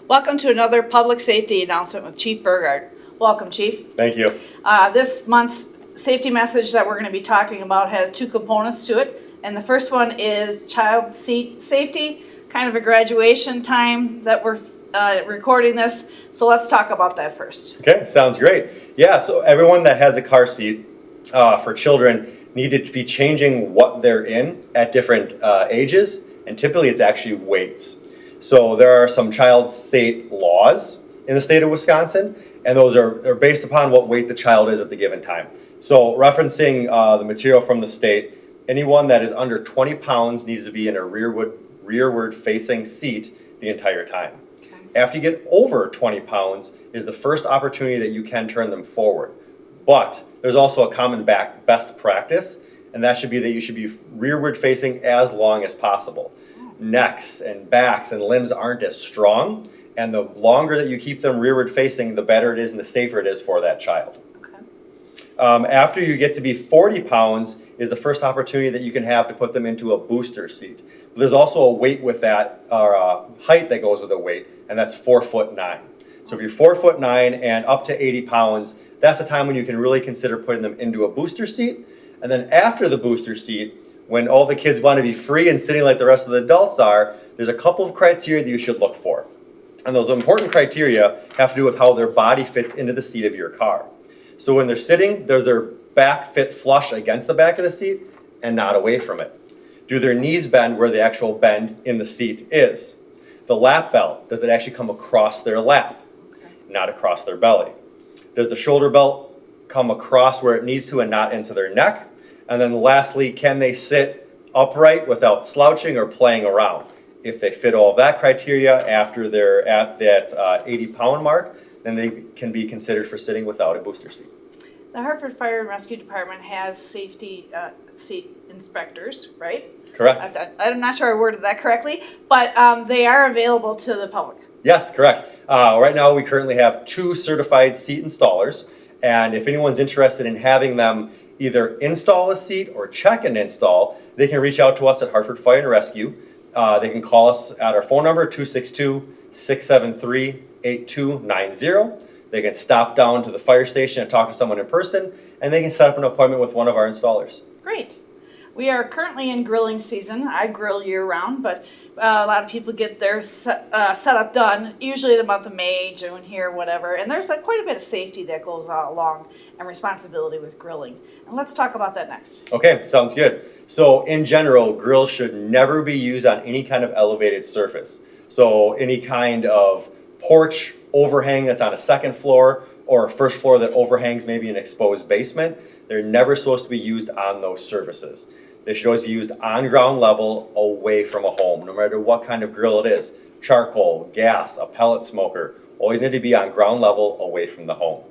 Welcome to another public safety announcement with Chief Burgard. Welcome, Chief. Thank you. This month's safety message that we're going to be talking about has two components to it. And the first one is child seat safety, kind of a graduation time that we're recording this. So let's talk about that first. Okay, sounds great. Yeah, so everyone that has a car seat for children need to be changing what they're in at different ages, and typically it's actually weights. So there are some child seat laws in the state of Wisconsin, and those are based upon what weight the child is at the given time. So referencing the material from the state, anyone that is under 20 pounds needs to be in a rearward facing seat the entire time. Okay. After you get over 20 pounds is the first opportunity that you can turn them forward. But there's also a common best practice, and that should be that you should be rearward facing as long as possible. Necks and backs and limbs aren't as strong, and the longer that you keep them rearward facing, the better it is and the safer it is for that child. Okay. After you get to be 40 pounds is the first opportunity that you can have to put them into a booster seat. But there's also a weight with that, or a height that goes with a weight, and that's 4'9". So if you're 4'9" and up to 80 pounds, that's the time when you can really consider putting them into a booster seat. And then after the booster seat, when all the kids want to be free and sitting like the rest of the adults are, there's a couple of criteria that you should look for. And those important criteria have to do with how their body fits into the seat of your car. So when they're sitting, does their back fit flush against the back of the seat and not away from it? Do their knees bend where the actual bend in the seat is? The lap belt, does it actually come across their lap, not across their belly? Does the shoulder belt come across where it needs to and not into their neck? And then lastly, can they sit upright without slouching or playing around? If they fit all of that criteria after they're at that 80-pound mark, then they can be considered for sitting without a booster seat. The Hartford Fire and Rescue Department has safety seat inspectors, right? Correct. I'm not sure I worded that correctly, but they are available to the public. Yes, correct. Right now we currently have 2 certified seat installers, and if anyone's interested in having them either install a seat or check and install, they can reach out to us at Hartford Fire and Rescue. They can call us at our phone number, 262-673-8290. They can stop down to the fire station and talk to someone in person, and they can set up an appointment with one of our installers. Great. We are currently in grilling season. I grill year-round, but a lot of people get their setup done, usually the month of May, June here, whatever. And there's quite a bit of safety that goes along and responsibility with grilling. And let's talk about that next. Okay, sounds good. So in general, grills should never be used on any kind of elevated surface. So any kind of porch overhang that's on a second floor or a first floor that overhangs maybe an exposed basement, they're never supposed to be used on those surfaces. They should always be used on ground level away from a home, no matter what kind of grill it is. Charcoal, gas, a pellet smoker, always need to be on ground level away from the home.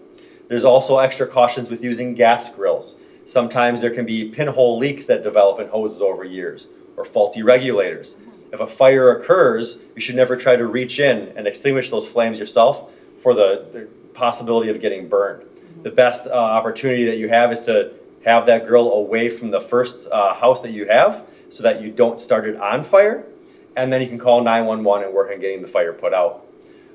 There's also extra cautions with using gas grills. Sometimes there can be pinhole leaks that develop in hoses over years, or faulty regulators. If a fire occurs, you should never try to reach in and extinguish those flames yourself for the possibility of getting burned. The best opportunity that you have is to have that grill away from the first house that you have so that you don't start it on fire, and then you can call 911 and work on getting the fire put out.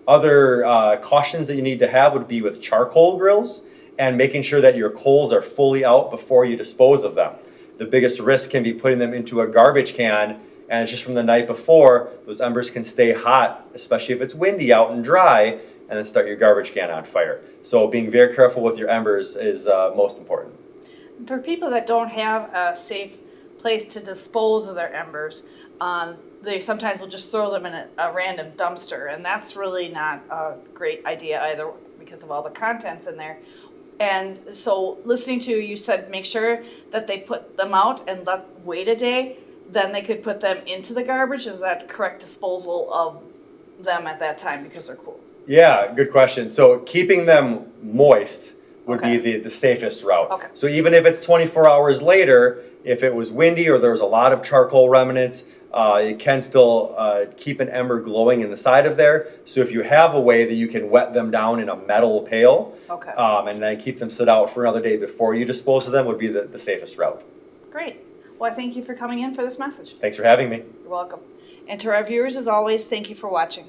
Other cautions that you need to have would be with charcoal grills and making sure that your coals are fully out before you dispose of them. The biggest risk can be putting them into a garbage can, and it's just from the night before, those embers can stay hot, especially if it's windy out and dry, and then start your garbage can on fire. So being very careful with your embers is most important. For people that don't have a safe place to dispose of their embers, they sometimes will just throw them in a random dumpster, and that's really not a great idea either because of all the contents in there. And so listening to you said make sure that they put them out and wait a day, then they could put them into the garbage. Is that correct disposal of them at that time because they're cool? Yeah, good question. So keeping them moist would be the safest route. Okay. So even if it's 24 hours later, if it was windy or there was a lot of charcoal remnants, it can still keep an ember glowing in the side of there. So if you have a way that you can wet them down in a metal pail, and then keep them sit out for another day before you dispose of them would be the safest route. Great. Well, I thank you for coming in for this message. Thanks for having me. You're welcome. And to our viewers, as always, thank you for watching.